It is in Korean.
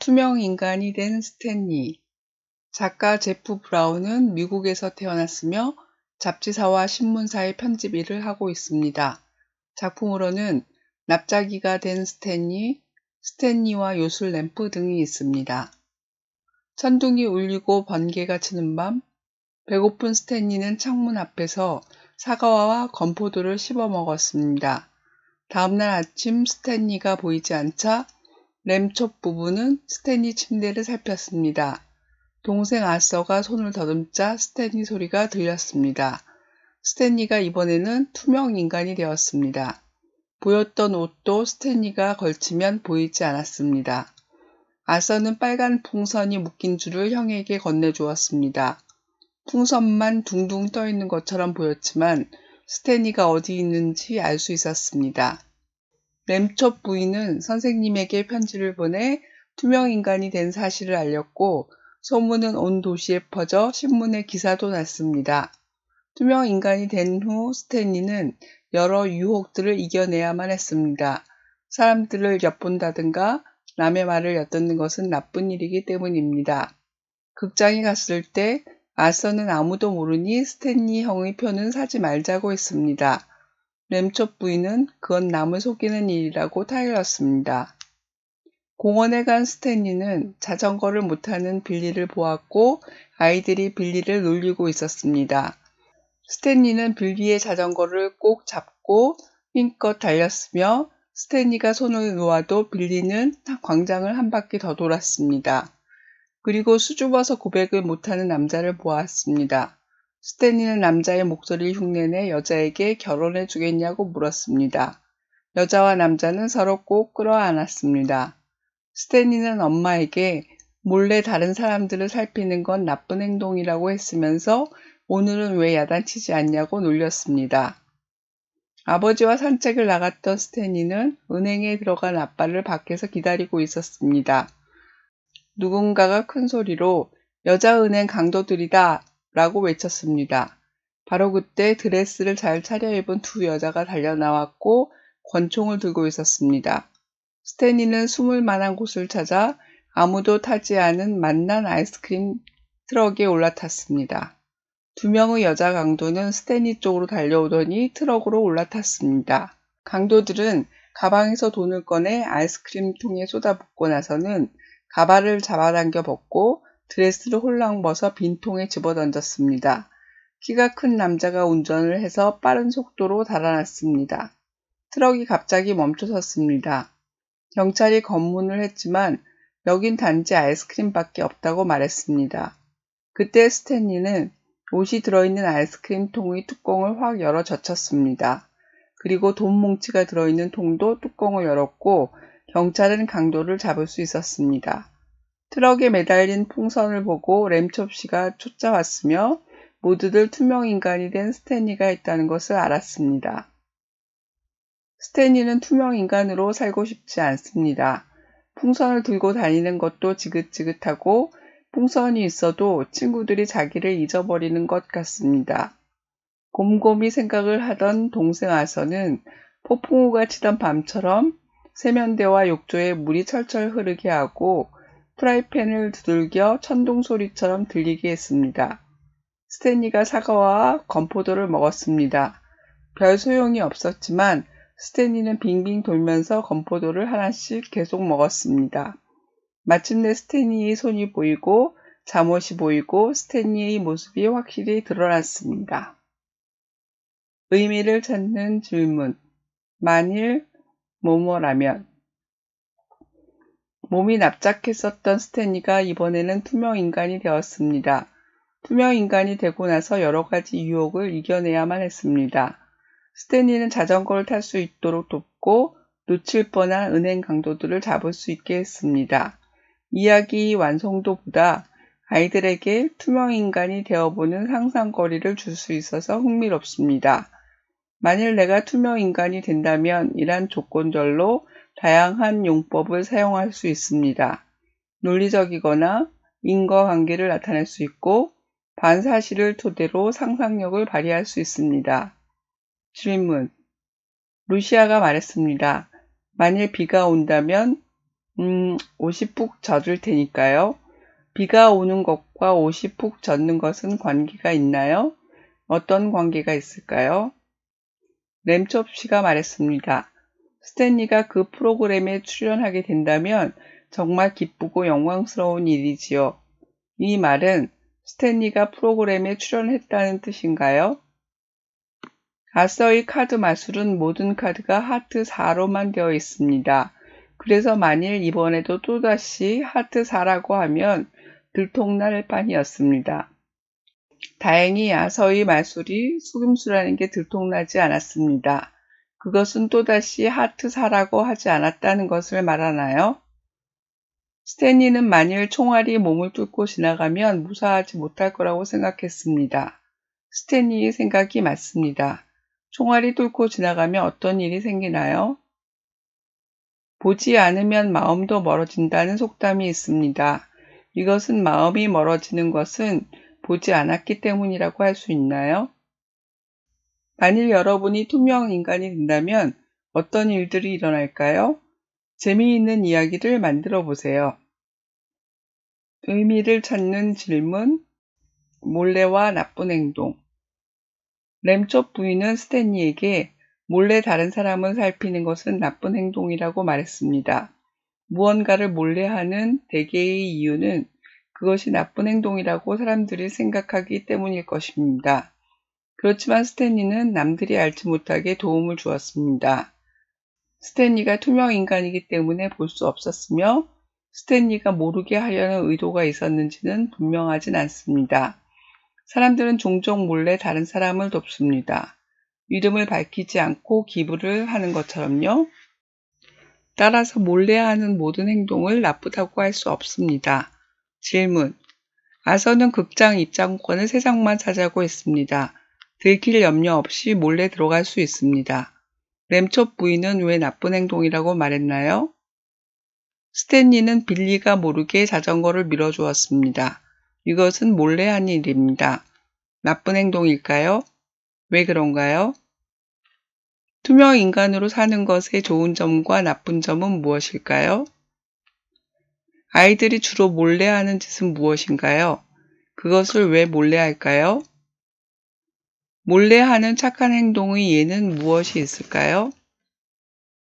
투명 인간이 된 스탠리. 작가 제프 브라운은 미국에서 태어났으며 잡지사와 신문사의 편집 일을 하고 있습니다. 작품으로는 납작이가 된 스탠리, 스탠리와 요술 램프 등이 있습니다. 천둥이 울리고 번개가 치는 밤, 배고픈 스탠리는 창문 앞에서 사과와 건포도를 씹어 먹었습니다. 다음날 아침 스탠리가 보이지 않자 램톱 부부는 스탠리 침대를 살폈습니다. 동생 아서가 손을 더듬자 스탠리 소리가 들렸습니다. 스탠리가 이번에는 투명 인간이 되었습니다. 보였던 옷도 스탠리가 걸치면 보이지 않았습니다. 아서는 빨간 풍선이 묶인 줄을 형에게 건네주었습니다. 풍선만 둥둥 떠 있는 것처럼 보였지만 스탠리가 어디 있는지 알 수 있었습니다. 램톱 부인은 선생님에게 편지를 보내 투명 인간이 된 사실을 알렸고 소문은 온 도시에 퍼져 신문에 기사도 났습니다. 투명 인간이 된 후 스탠리는 여러 유혹들을 이겨내야만 했습니다. 사람들을 엿본다든가 남의 말을 엿듣는 것은 나쁜 일이기 때문입니다. 극장에 갔을 때 아서는 아무도 모르니 스탠리 형의 표는 사지 말자고 했습니다. 램톱 부인은 그건 남을 속이는 일이라고 타일렀습니다. 공원에 간 스탠리는 자전거를 못하는 빌리를 보았고 아이들이 빌리를 놀리고 있었습니다. 스탠리는 빌리의 자전거를 꼭 잡고 힘껏 달렸으며 스탠리가 손을 놓아도 빌리는 광장을 한 바퀴 더 돌았습니다. 그리고 수줍어서 고백을 못하는 남자를 보았습니다. 스탠리는 남자의 목소리를 흉내내 여자에게 결혼해 주겠냐고 물었습니다. 여자와 남자는 서로 꼭 끌어안았습니다. 스탠리는 엄마에게 몰래 다른 사람들을 살피는 건 나쁜 행동이라고 했으면서 오늘은 왜 야단치지 않냐고 놀렸습니다. 아버지와 산책을 나갔던 스탠리는 은행에 들어간 아빠를 밖에서 기다리고 있었습니다. 누군가가 큰 소리로 여자은행 강도들이다 라고 외쳤습니다. 바로 그때 드레스를 잘 차려입은 두 여자가 달려나왔고 권총을 들고 있었습니다. 스탠리는 숨을 만한 곳을 찾아 아무도 타지 않은 만난 아이스크림 트럭에 올라탔습니다. 두 명의 여자 강도는 스탠리 쪽으로 달려오더니 트럭으로 올라탔습니다. 강도들은 가방에서 돈을 꺼내 아이스크림 통에 쏟아붓고 나서는 가발을 잡아당겨 벗고 드레스를 홀랑 벗어 빈통에 집어던졌습니다. 키가 큰 남자가 운전을 해서 빠른 속도로 달아났습니다. 트럭이 갑자기 멈춰섰습니다. 경찰이 검문을 했지만 여긴 단지 아이스크림밖에 없다고 말했습니다. 그때 스탠리는 옷이 들어있는 아이스크림 통의 뚜껑을 확 열어 젖혔습니다. 그리고 돈 뭉치가 들어있는 통도 뚜껑을 열었고 경찰은 강도를 잡을 수 있었습니다. 트럭에 매달린 풍선을 보고 램톱 씨가 쫓아왔으며 모두들 투명 인간이 된 스탠리가 있다는 것을 알았습니다. 스탠리는 투명 인간으로 살고 싶지 않습니다. 풍선을 들고 다니는 것도 지긋지긋하고 풍선이 있어도 친구들이 자기를 잊어버리는 것 같습니다. 곰곰이 생각을 하던 동생 아서는 폭풍우가 치던 밤처럼 세면대와 욕조에 물이 철철 흐르게 하고 프라이팬을 두들겨 천둥 소리처럼 들리게 했습니다. 스탠리가 사과와 건포도를 먹었습니다. 별 소용이 없었지만 스탠리는 빙빙 돌면서 건포도를 하나씩 계속 먹었습니다. 마침내 스탠리의 손이 보이고 잠옷이 보이고 스탠리의 모습이 확실히 드러났습니다. 의미를 찾는 질문. 만일 뭐뭐라면. 몸이 납작했었던 스탠리가 이번에는 투명 인간이 되었습니다. 투명 인간이 되고 나서 여러 가지 유혹을 이겨내야만 했습니다. 스탠리는 자전거를 탈 수 있도록 돕고 놓칠 뻔한 은행 강도들을 잡을 수 있게 했습니다. 이야기 완성도보다 아이들에게 투명 인간이 되어보는 상상거리를 줄 수 있어서 흥미롭습니다. 만일 내가 투명 인간이 된다면 이란 조건절로 다양한 용법을 사용할 수 있습니다. 논리적이거나 인과관계를 나타낼 수 있고 반사실을 토대로 상상력을 발휘할 수 있습니다. 질문. 루시아가 말했습니다. 만일 비가 온다면 옷이 푹 젖을 테니까요. 비가 오는 것과 옷이 푹 젖는 것은 관계가 있나요? 어떤 관계가 있을까요? 램첩 씨가 말했습니다. 스탠리가 그 프로그램에 출연하게 된다면 정말 기쁘고 영광스러운 일이지요. 이 말은 스탠리가 프로그램에 출연했다는 뜻인가요? 아서의 카드 마술은 모든 카드가 하트 4로만 되어 있습니다. 그래서 만일 이번에도 또다시 하트 4라고 하면 들통날 판이었습니다. 다행히 아서의 마술이 속임수라는 게 들통나지 않았습니다. 그것은 또다시 하트 4라고 하지 않았다는 것을 말하나요? 스탠리는 만일 총알이 몸을 뚫고 지나가면 무사하지 못할 거라고 생각했습니다. 스탠리의 생각이 맞습니다. 총알이 뚫고 지나가면 어떤 일이 생기나요? 보지 않으면 마음도 멀어진다는 속담이 있습니다. 이것은 마음이 멀어지는 것은 보지 않았기 때문이라고 할 수 있나요? 만일 여러분이 투명 인간이 된다면 어떤 일들이 일어날까요? 재미있는 이야기를 만들어 보세요. 의미를 찾는 질문, 몰래와 나쁜 행동. 램첩 부인은 스탠리에게 몰래 다른 사람을 살피는 것은 나쁜 행동이라고 말했습니다. 무언가를 몰래 하는 대개의 이유는 그것이 나쁜 행동이라고 사람들이 생각하기 때문일 것입니다. 그렇지만 스탠리는 남들이 알지 못하게 도움을 주었습니다. 스탠리가 투명 인간이기 때문에 볼 수 없었으며 스탠리가 모르게 하려는 의도가 있었는지는 분명하진 않습니다. 사람들은 종종 몰래 다른 사람을 돕습니다. 이름을 밝히지 않고 기부를 하는 것처럼요. 따라서 몰래 하는 모든 행동을 나쁘다고 할 수 없습니다. 질문. 아서는 극장 입장권을 3장만 차지하고 있습니다. 들킬 염려 없이 몰래 들어갈 수 있습니다. 램첩 부인은 왜 나쁜 행동이라고 말했나요? 스탠리는 빌리가 모르게 자전거를 밀어주었습니다. 이것은 몰래 한 일입니다. 나쁜 행동일까요? 왜 그런가요? 투명 인간으로 사는 것의 좋은 점과 나쁜 점은 무엇일까요? 아이들이 주로 몰래 하는 짓은 무엇인가요? 그것을 왜 몰래 할까요? 몰래 하는 착한 행동의 예는 무엇이 있을까요?